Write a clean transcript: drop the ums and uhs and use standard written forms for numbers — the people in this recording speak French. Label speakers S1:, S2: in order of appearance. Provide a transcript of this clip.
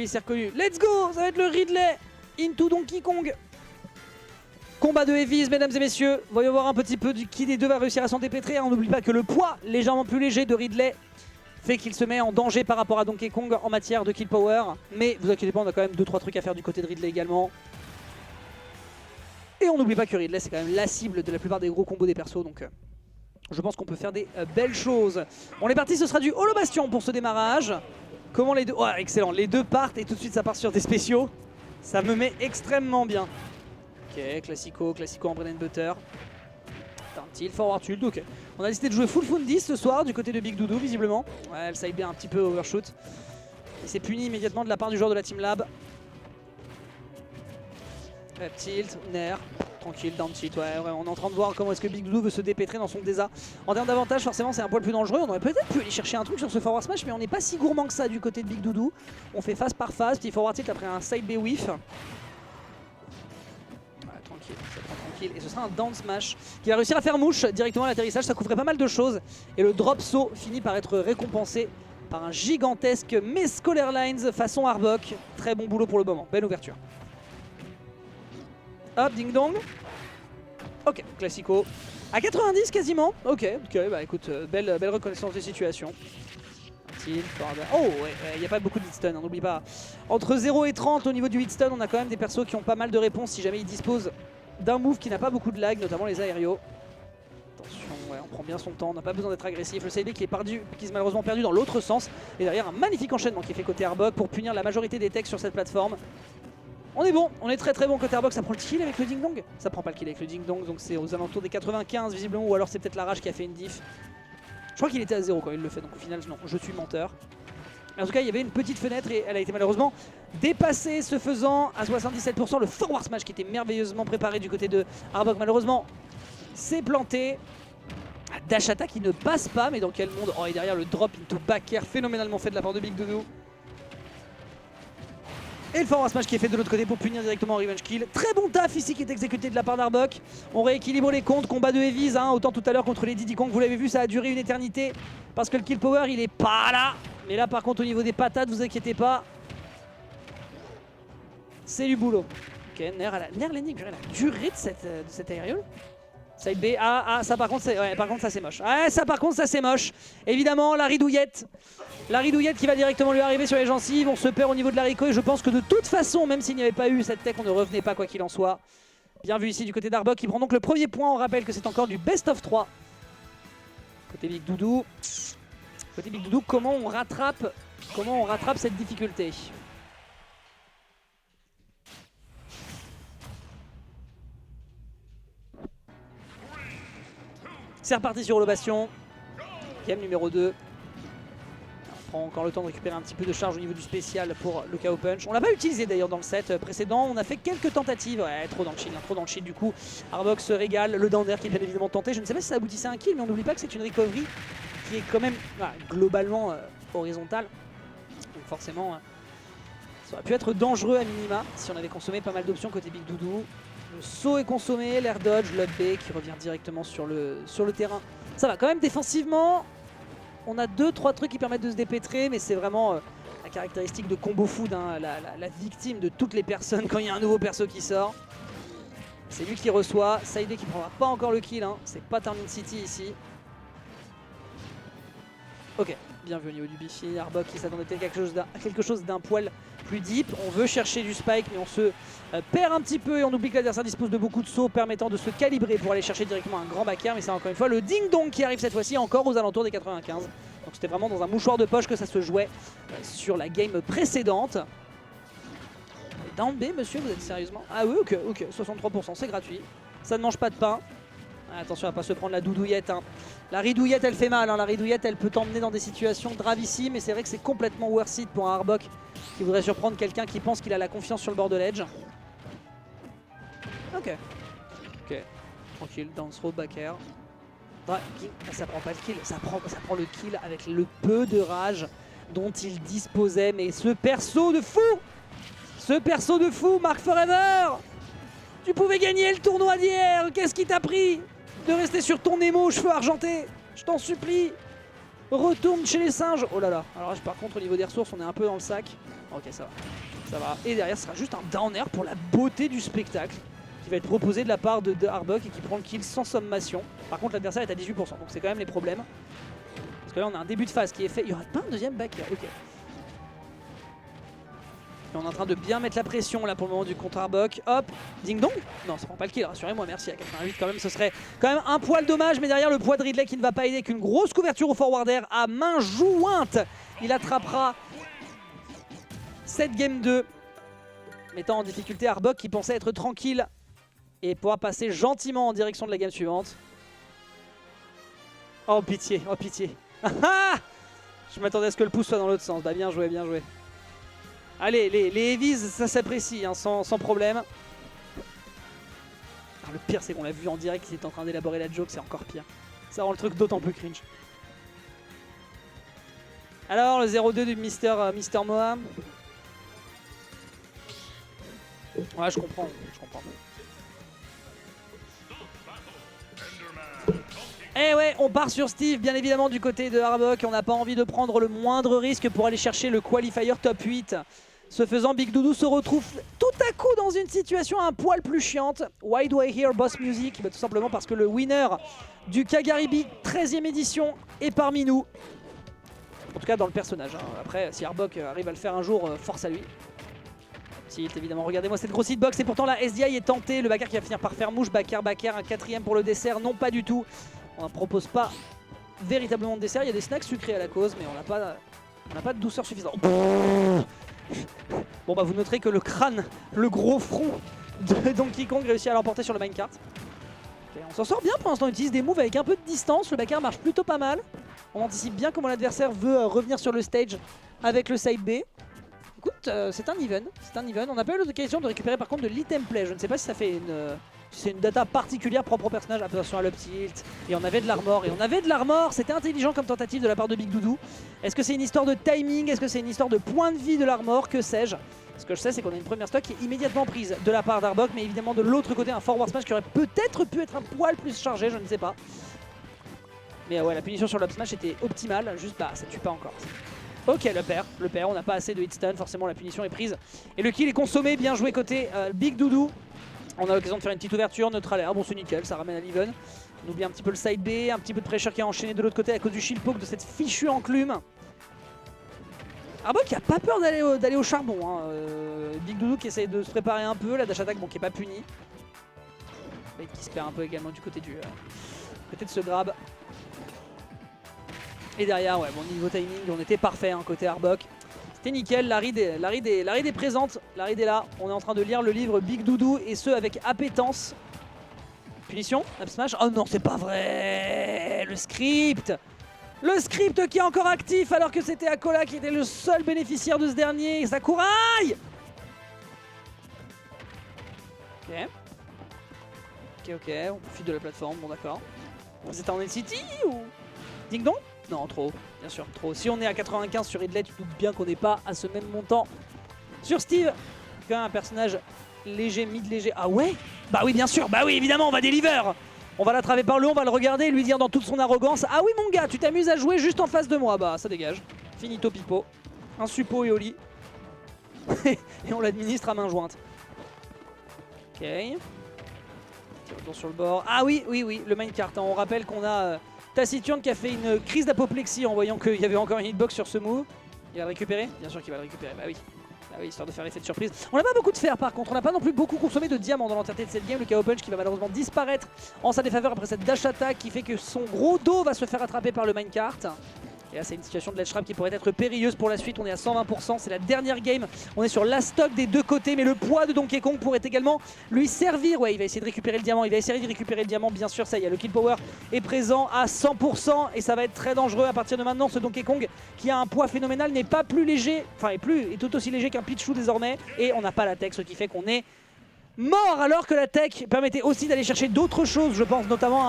S1: lui, c'est reconnu. Let's go, ça va être le Ridley into Donkey Kong. Combat de Heavies, mesdames et messieurs. Voyons voir un petit peu qui des deux va réussir à s'en dépêtrer. On n'oublie pas que le poids légèrement plus léger de Ridley fait qu'il se met en danger par rapport à Donkey Kong en matière de kill power. Mais vous inquiétez pas, on a quand même 2-3 trucs à faire du côté de Ridley également. Et on n'oublie pas que Ridley, c'est quand même la cible de la plupart des gros combos des persos. Donc je pense qu'on peut faire des belles choses. On est parti, ce sera du Holo Bastion pour ce démarrage. Comment les deux... Oh, excellent, les deux partent et tout de suite ça part sur des spéciaux. Ça me met extrêmement bien. Ok, classico en bread and butter. Un tilt, forward tilt, ok. On a décidé de jouer full Fundis ce soir du côté de Big Doudou visiblement. Ouais, elle side bien un petit peu overshoot. Il s'est puni immédiatement de la part du joueur de la Team Lab. Up tilt, Nair, tranquille, down tilt, ouais, on est en train de voir comment est-ce que Big Doudou veut se dépêtrer dans son désert. En termes d'avantage, forcément, c'est un poil plus dangereux. On aurait peut-être pu aller chercher un truc sur ce forward smash, mais on n'est pas si gourmand que ça du côté de Big Doudou. On fait phase par phase, petit forward tilt après un side B whiff. Et ce sera un down smash qui va réussir à faire mouche directement à l'atterrissage. Ça couvrait pas mal de choses et le drop saut finit par être récompensé par un gigantesque Mescal Airlines façon Arbok. Très bon boulot pour le moment, belle ouverture. Hop, ding dong. Ok, classico à 90 quasiment. Ok, bah écoute, belle reconnaissance des situations. Oh ouais, il n'y a pas beaucoup de hitstun, n'oublie pas. Entre 0 et 30 au niveau du hitstun, on a quand même des persos qui ont pas mal de réponses si jamais ils disposent d'un move qui n'a pas beaucoup de lag, notamment les aérios. Attention, ouais, on prend bien son temps, on n'a pas besoin d'être agressif. Le side B qui est malheureusement perdu dans l'autre sens. Et derrière un magnifique enchaînement qui est fait côté Arbok pour punir la majorité des techs sur cette plateforme. On est bon, on est très bon côté Arbok. Ça prend le kill avec le ding dong? Ça prend pas le kill avec le ding dong, donc c'est aux alentours des 95 visiblement, ou alors c'est peut-être la rage qui a fait une diff. Je crois qu'il était à 0 quand il le fait, donc au final non, je suis menteur. En tout cas, il y avait une petite fenêtre et elle a été malheureusement dépassée, ce faisant à 77%. Le forward smash qui était merveilleusement préparé du côté de Arbok, malheureusement, s'est planté. Dash attack qui ne passe pas, mais dans quel monde? Oh, et derrière le drop into back air phénoménalement fait de la part de Big Doudou. Et le forward smash qui est fait de l'autre côté pour punir directement revenge kill. Très bon taf ici qui est exécuté de la part d'Arbok. On rééquilibre les comptes, combat de Heavies, hein. Autant tout à l'heure contre les Diddy Kong, vous l'avez vu, ça a duré une éternité. Parce que le kill power il est pas là. Mais là par contre au niveau des patates, vous inquiétez pas. C'est du boulot. Ok, Nair landing, la durée de cette aériole. Side B, ça par contre, ouais, ça c'est moche. Ouais, ça par contre, ça c'est moche. Évidemment, la ridouillette. La ridouillette qui va directement lui arriver sur les gencives. On se perd au niveau de la Rico et je pense que de toute façon, même s'il n'y avait pas eu cette tech, on ne revenait pas quoi qu'il en soit. Bien vu ici du côté d'Arbok qui prend donc le premier point. On rappelle que c'est encore du best of 3. Côté Big Doudou. Côté Big Doudou, comment on rattrape cette difficulté? C'est reparti sur Holo Bastion. Game numéro 2. On prend encore le temps de récupérer un petit peu de charge au niveau du spécial pour le KO Punch. On l'a pas utilisé d'ailleurs dans le set précédent. On a fait quelques tentatives. Ouais, trop dans le shield, trop dans le shield du coup. Arbok se régale. Le down air qui est bien évidemment tenté. Je ne sais pas si ça aboutissait à un kill, mais on n'oublie pas que c'est une recovery qui est quand même globalement horizontale. Donc forcément, ça aurait pu être dangereux à minima si on avait consommé pas mal d'options côté Big Doudou. Le saut est consommé, l'air dodge, l'up B qui revient directement sur le terrain. Ça va quand même défensivement. On a 2-3 trucs qui permettent de se dépêtrer, mais c'est vraiment la caractéristique de Combo Food, hein, la victime de toutes les personnes quand il y a un nouveau perso qui sort. C'est lui qui reçoit, Side qui prendra pas encore le kill, hein. C'est pas Turning City ici. Ok, bien vu au niveau du Bifi, Arbok qui s'attendait à quelque chose d'un poil plus deep. On veut chercher du spike mais on se perd un petit peu et on oublie que l'adversaire dispose de beaucoup de sauts permettant de se calibrer pour aller chercher directement un grand back air. Mais c'est encore une fois le ding dong qui arrive cette fois-ci encore aux alentours des 95. Donc c'était vraiment dans un mouchoir de poche que ça se jouait sur la game précédente. Down B monsieur, vous êtes sérieusement? Ah oui, ok, 63%, c'est gratuit. Ça ne mange pas de pain. Attention à pas se prendre la doudouillette, hein. La ridouillette elle fait mal, hein. La ridouillette elle peut t'emmener dans des situations gravissimes et c'est vrai que c'est complètement worth it pour un Arbok qui voudrait surprendre quelqu'un qui pense qu'il a la confiance sur le bord de l'edge. Ok, tranquille, down throw, back air. Ouais, ça prend pas le kill, ça prend le kill avec le peu de rage dont il disposait. Mais ce perso de fou, Mark Forever, tu pouvais gagner le tournoi d'hier, qu'est-ce qui t'a pris de rester sur ton émo aux cheveux argentés? Je t'en supplie, retourne chez les singes. Oh là là, alors par contre au niveau des ressources on est un peu dans le sac. Ok, ça va. Ça va. Et derrière, ce sera juste un down air pour la beauté du spectacle qui va être proposé de la part de Arbok et qui prend le kill sans sommation. Par contre, l'adversaire est à 18%, donc c'est quand même les problèmes. Parce que là, on a un début de phase qui est fait. Il n'y aura pas un deuxième back here. Ok. Et on est en train de bien mettre la pression là pour le moment du contre Arbok. Hop, ding dong. Non, ça prend pas le kill, rassurez-moi, merci. À 88 quand même, ce serait quand même un poil dommage. Mais derrière, le poids de Ridley qui ne va pas aider avec une grosse couverture au forward air à main jointe. Il attrapera cette game 2, mettant en difficulté Arbok qui pensait être tranquille et pouvoir passer gentiment en direction de la game suivante. Oh pitié, oh pitié. Je m'attendais à ce que le pouce soit dans l'autre sens. Bah bien joué, bien joué. Allez, les heavies, ça s'apprécie hein, sans problème. Alors, le pire, c'est qu'on l'a vu en direct, il est en train d'élaborer la joke, c'est encore pire. Ça rend le truc d'autant plus cringe. Alors, le 0-2 du Mister Moa. Ouais, je comprends, je comprends. Et ouais, on part sur Steve, bien évidemment, du côté de Arbok. On n'a pas envie de prendre le moindre risque pour aller chercher le qualifier top 8. Ce faisant, Big Doudou se retrouve tout à coup dans une situation un poil plus chiante. Why do I hear Boss Music? Bah, tout simplement parce que le winner du Kagaribi 13e édition est parmi nous. En tout cas dans le personnage. Hein. Après, si Arbok arrive à le faire un jour, force à lui. Tilt, évidemment, regardez-moi cette grosse hitbox. Et pourtant la SDI est tentée. Le backer qui va finir par faire mouche. Backer, un 4ème pour le dessert. Non, pas du tout. On ne propose pas véritablement de dessert. Il y a des snacks sucrés à la cause, mais on n'a pas de douceur suffisante. Bon bah vous noterez que le crâne, le gros front de Donkey Kong réussit à l'emporter sur le minecart. Okay, on s'en sort bien pour l'instant, on utilise des moves avec un peu de distance, le backer marche plutôt pas mal. On anticipe bien comment l'adversaire veut revenir sur le stage avec le side B. Écoute, c'est un even, on n'a pas eu l'occasion de récupérer par contre de l'item play, je ne sais pas si ça fait c'est une data particulière propre au personnage, attention à l'up tilt, et on avait de l'armor, c'était intelligent comme tentative de la part de Big Doudou. Est-ce que c'est une histoire de timing, est-ce que c'est une histoire de point de vie de l'armor, que sais-je? Ce que je sais c'est qu'on a une première stock qui est immédiatement prise de la part d'Arbok, mais évidemment de l'autre côté un forward smash qui aurait peut-être pu être un poil plus chargé, je ne sais pas. Mais ouais, la punition sur l'up smash était optimale, juste bah ça tue pas encore. Ok, le pair, on n'a pas assez de hit stun, forcément la punition est prise. Et le kill est consommé, bien joué côté Big Doudou. On a l'occasion de faire une petite ouverture, neutral air, bon c'est nickel, ça ramène à l'even. On oublie un petit peu le side B, un petit peu de pressure qui est enchaîné de l'autre côté à cause du shield poke de cette fichue enclume. Arbok qui a pas peur d'aller au charbon. Hein. Big Doudou qui essaye de se préparer un peu, la dash attack bon, qui est pas punie. Et qui se perd un peu également du côté de ce grab. Et derrière, ouais, bon niveau timing, on était parfait hein, côté Arbok. C'était nickel, la ride est présente, la ride est là. On est en train de lire le livre Big Doudou et ce avec appétence. Punition, up smash. Oh non, c'est pas vrai. Le script qui est encore actif alors que c'était Akola qui était le seul bénéficiaire de ce dernier. Sakurai. Ok, on profite de la plateforme, bon d'accord. C'était en City ou Ding Dong? Non, trop, bien sûr, trop. Si on est à 95 sur Ridley, tu te doutes bien qu'on n'est pas à ce même montant sur Steve. Quand même un personnage léger, mid-léger. Ah ouais? Bah oui, bien sûr, bah oui, évidemment, on va deliver. On va l'attraper par le haut, on va le regarder et lui dire dans toute son arrogance: ah oui mon gars, tu t'amuses à jouer juste en face de moi. Bah ça dégage. Finito pipo. Un suppo et au lit. Et on l'administre à main jointe. Ok. Retour sur le bord. Ah oui, le minecart. On rappelle qu'on a Taciturne qui a fait une crise d'apoplexie en voyant qu'il y avait encore une hitbox sur ce move. Il va le récupérer? Bien sûr qu'il va le récupérer, bah oui. Ah oui, histoire de faire effet de surprise. On n'a pas beaucoup de fer par contre, on n'a pas non plus beaucoup consommé de diamants dans l'entièreté de cette game. Le KO Punch qui va malheureusement disparaître en sa défaveur après cette dash attack qui fait que son gros dos va se faire attraper par le minecart. Et là c'est une situation de ledge trap qui pourrait être périlleuse pour la suite. On est à 120%, c'est la dernière game. On est sur la stock des deux côtés, mais le poids de Donkey Kong pourrait également lui servir. Ouais, il va essayer de récupérer le diamant, bien sûr, ça y est, le kill power est présent à 100% et ça va être très dangereux à partir de maintenant. Ce Donkey Kong qui a un poids phénoménal n'est pas plus léger, enfin est tout aussi léger qu'un Pichu désormais, et on n'a pas la tech, ce qui fait qu'on est mort alors que la tech permettait aussi d'aller chercher d'autres choses, je pense notamment